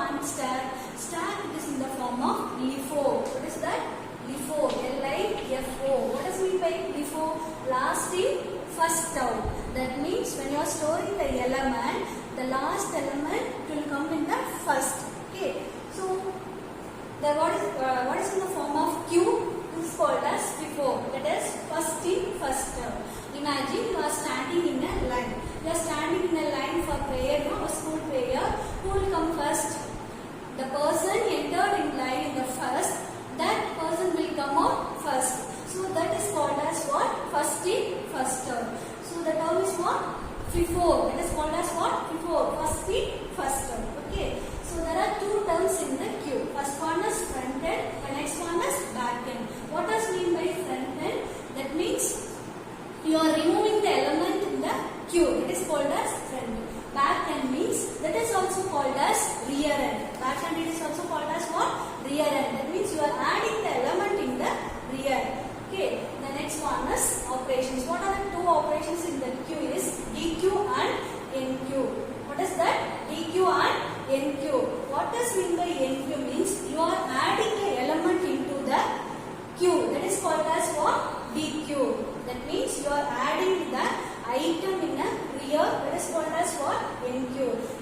and stack. Stack, it is in the form of LIFO. What is that? LIFO. L-I-F-O. What does it mean by LIFO? Last in, first out. That means when you are storing the element, the last element will come in the first. Okay. So what is in the form of Q? This is called as FIFO. That is first in, first out. Imagine you are standing in a line. You are standing in a line for prayer, no? A school prayer. Who will come first? The person entered in line in the first. That person will come out first. So that is called as what? First in, first out. So the term is what? FIFO. That is called as what? FIFO. First in, first out. Okay. So there are two terms in the queue. First one is front end. The next one is back end. What does mean by front end? That means you are removing the element in the queue. It is called as front end. Back end means that is also called as rear end. Back end it is also called as what? Rear end. That means you are adding the element in the rear. Okay. The next one is operations. What are the two operations in the queue is DQ and NQ. What is that? DQ and NQ. What does mean by NQ means you are adding an element into the queue. That is called as what? DQ. That means you are adding the item in a rear. That is called as what? NQ.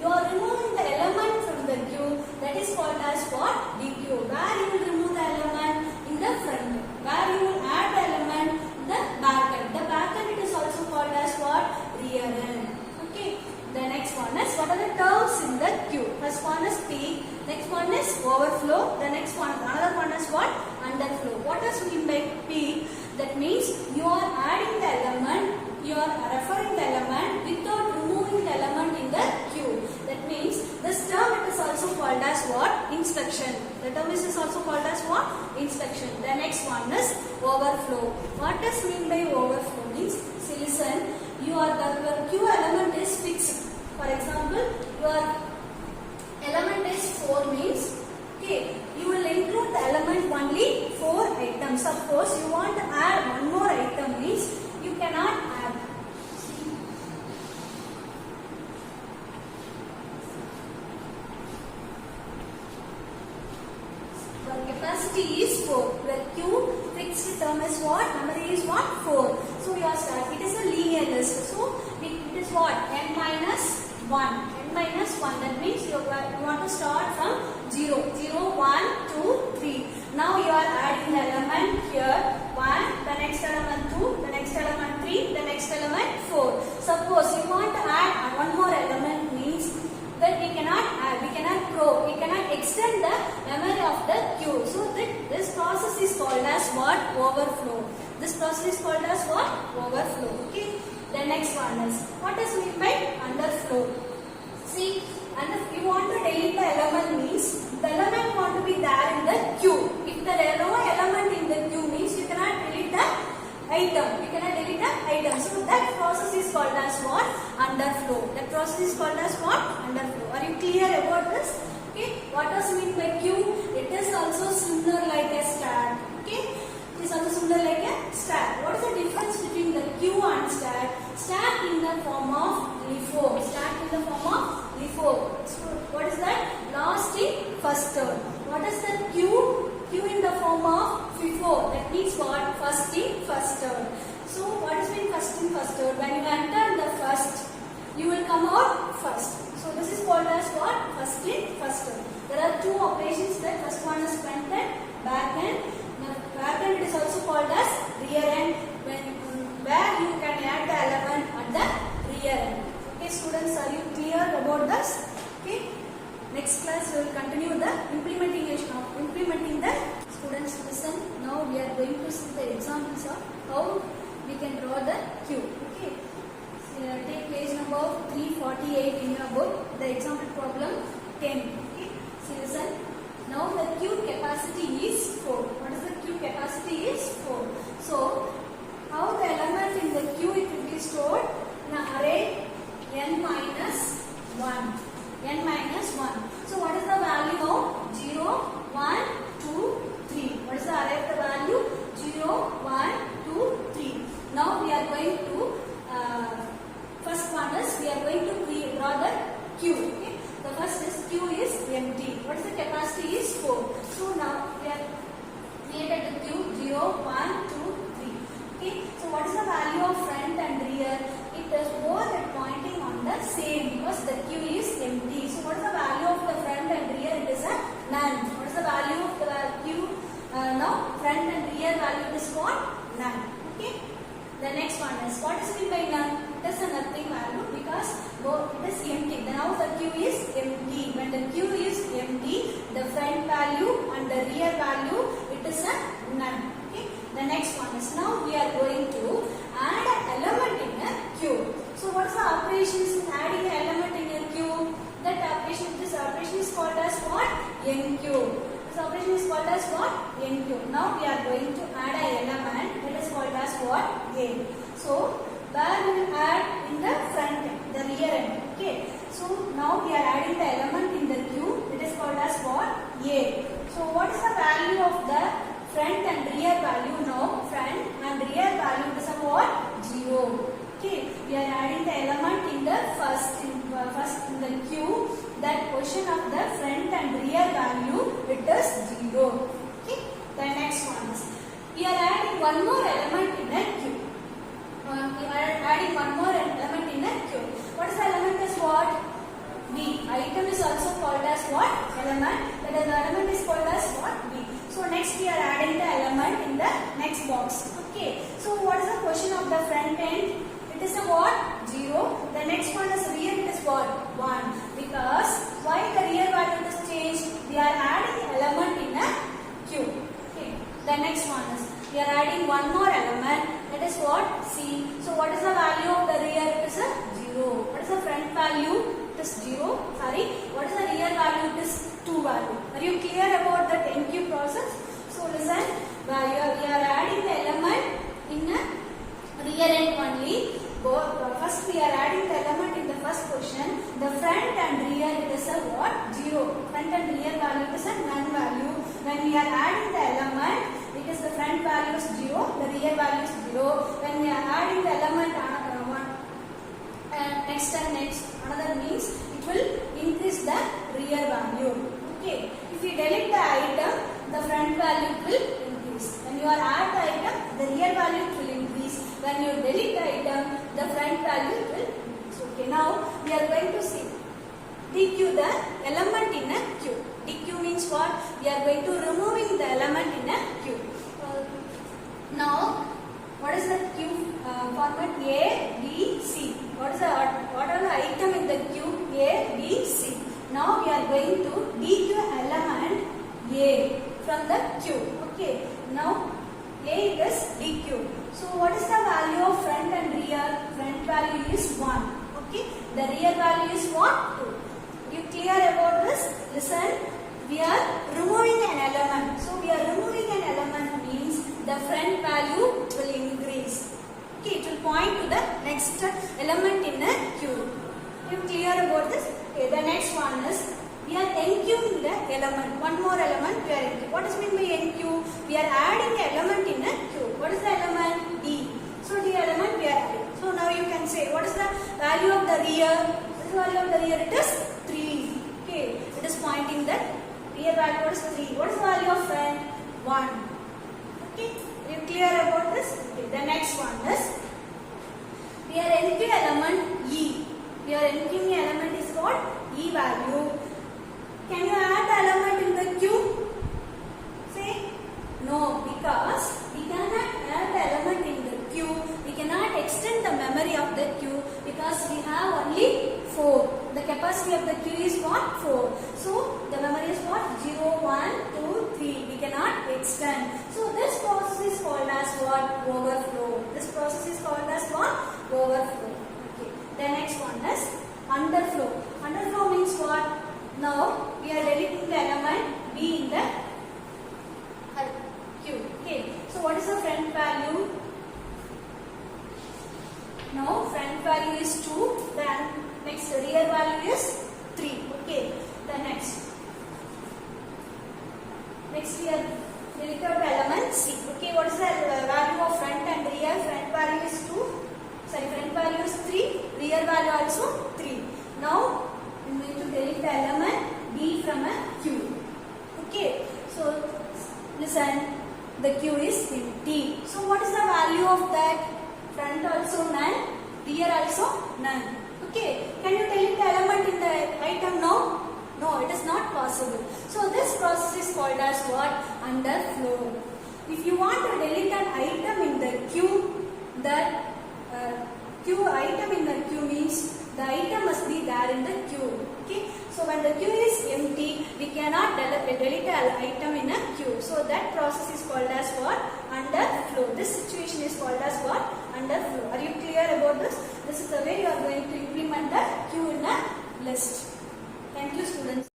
You are removing the element from the queue. That is called as what? DQ. Where you will remove the element? In the front. Where you will add the element? In the back end. The back end it is also called as what? Rear end. Okay. The next one is what are the terms in the queue? First one is peak. Next one is overflow. The next one, another one is what? Underflow. What does mean by peak? That means you are adding the element, you are referring the element without removing the element in the queue. That means this term it is also called as what? Instruction. The term is also called as what? Instruction. The next one is overflow. What does mean by overflow? Means, see, listen, your queue element is fixed. For example, your element is 4 means, okay, you will include the element only 4 items. Suppose you want to add one more item means you cannot add. The capacity is 4. The Q fixed term is what? Memory is what? 4. So you are start. It is a linear list. So it is what? N minus 1. N minus 1. That means you want to start from 0. 0, 1, 2, 3. Now you are adding the element here. 1, the next element 2, the next element 3, the next element 4. Suppose you want to add one more element means that we cannot add, we cannot extend the memory of the queue. So this process is called as what? Overflow. This process is called as what? Overflow. Okay. The next one is what does mean by underflow? See, and if you want to delete the element means the element want to be there in the queue. If there is no element in the queue means you cannot delete the item. You cannot delete the item. So that process is called as what? Underflow. That process is called as what? Underflow. Are you clear about this? Okay. What does mean by queue? It is also similar like a stack. Okay. It is also similar like a stack. What is the difference between the queue and stack? Stack in the form of LIFO. Stack in the form of LIFO. So what is that? Last in, first out. What is the queue? Queue in the form of FIFO. That means what? First in, first out. So what is mean first in, first out? When you enter the first, you will come out first. So this is called as what? First in, first out. There are two operations there. First one is front end, back end. Back end it is also called as rear end. Where you can add the element at the rear end. Okay, students, are you clear about this? Okay. Next class we will continue the implementing the students. Listen. Now we are going to see the examples of how we can draw the queue. Okay. So, take page number 348 in your book. The example problem 10. Okay. So listen. Now the queue capacity is 4. What is the queue capacity is 4. So how the element in the queue it will be stored in an array n minus 1. N minus 1. So what is the value of 0, 1, 2, 3? What is the array of the value? 0, 1, 2, 3. Now we are going to first one is we are going to draw the queue. Okay? The first is queue is empty. What is the capacity is 4. So now we are created the queue 0, 1, 2, 3. Okay. So what is the value of front and rear? It is both pointing on the same because the queue is empty. So what is the value of the front and rear? It is a none. What is the value of the queue? Now front and rear value is what? None. Okay. The next one is what is meant by none? It is a nothing value because it is empty. Now the queue is empty. When the queue is empty, the front value and the rear value it is a none. Okay. The next one is now we are going to add an element in a queue. So what is the operations in adding an element in a queue? That operation, this operation is called as what? NQ. This operation is called as what? NQ. Now we are going to add an element that is called as what? A. So where we will add in the front end, the rear end. Okay. So now we are adding the element in the queue. It is called as what? A. So what is the value of the front and rear value? Now front and rear value is a what? 0. Okay. We are adding the element in the first in the queue. That portion of the front and rear value it is 0. Okay. The next one is we are adding one more element in a queue. We are adding one more element in a queue. What is the element is what? B. Item is also called as what? Element. That is the element is called as what? B. So next we are adding the element in the next box. Okay. So what is the portion of the front end? It is a what? 0. The next one is rear. It is what? 1. Because why the rear value is changed? We are adding element in a queue. Okay. The next one is we are adding one more element. That is what? C. So what is the value of the rear? It is a 0. What is the front value? It is 0. Sorry. What is the rear value? It is 2 value. Are you clear about the NQ process? So listen. We are adding the element in a rear end only. First we are adding the element in the first position. The front and rear it is a what? 0. Front and rear value is a none value. When we are adding the element, it is the front value is 0, the rear value is 0. When we are adding the element next and next, another means it will increase the rear value. Okay. If you delete the item, the front value will increase. When you are add the item, the rear value will increase. When you delete the item, the front value will increase. Okay. Now we are going to see DQ the element in a queue. DQ means what? We are going to removing the element in a queue. Now what is the queue format? A, B, C. What are the item in the queue? A, B, C. Now we are going to DQ element A from the queue. Okay. Now A is DQ. So what is the value of front and rear? Front value is 1. Okay. The rear value is what? 2. You clear about this? Listen. We are removing an element. So we are removing an element means the front value will increase. Okay. It will point to the next element in a queue. You clear about this? Okay. The next one is we are NQing the element. One more element we are NQ. What is meant by NQ? We are adding the element in a queue. What is the element? D. So the element we are adding. So now you can say what is the value of the rear? What is the value of the rear? It is 3. Okay. It is pointing that rear value is 3. What is the value of front? 1. Okay. Are you clear about this? Okay. The next one is we are NQ element E. We are NQing element is what? E value. Can you add the element in the queue? Say no, because we cannot add the element in the queue. We cannot extend the memory of the queue because we have only 4. The capacity of the queue is what? 4. So the memory is what? 0, 1, 2, 3. We cannot extend. So this process is called as what? Overflow. This process is called as what? Overflow. Okay. The next one is underflow. Underflow means what? Now we are deleting the element B in the queue. Okay. So what is the front value? Now front value is 2. Then next rear value is 3. Okay. The next we are deleting the element C. Okay. What is the value of front and rear? Front value is 2. Sorry, front value is 3. Rear value also 3. Now we are going to delete the element B from a queue. present, the queue is empty. So what is the value of that? Front also none, rear also none. Okay, can you delete the element in the item now? No, it is not possible. So this process is called as what? Underflow. If you want to delete an item in the queue, that item in the queue means the item must be there in the queue. Okay, so when the queue is empty, we cannot delete an item in a queue. So that process is called as what? Underflow. This situation is called as what? Underflow. Are you clear about this? This is the way you are going to implement the queue in a list. Thank you, students.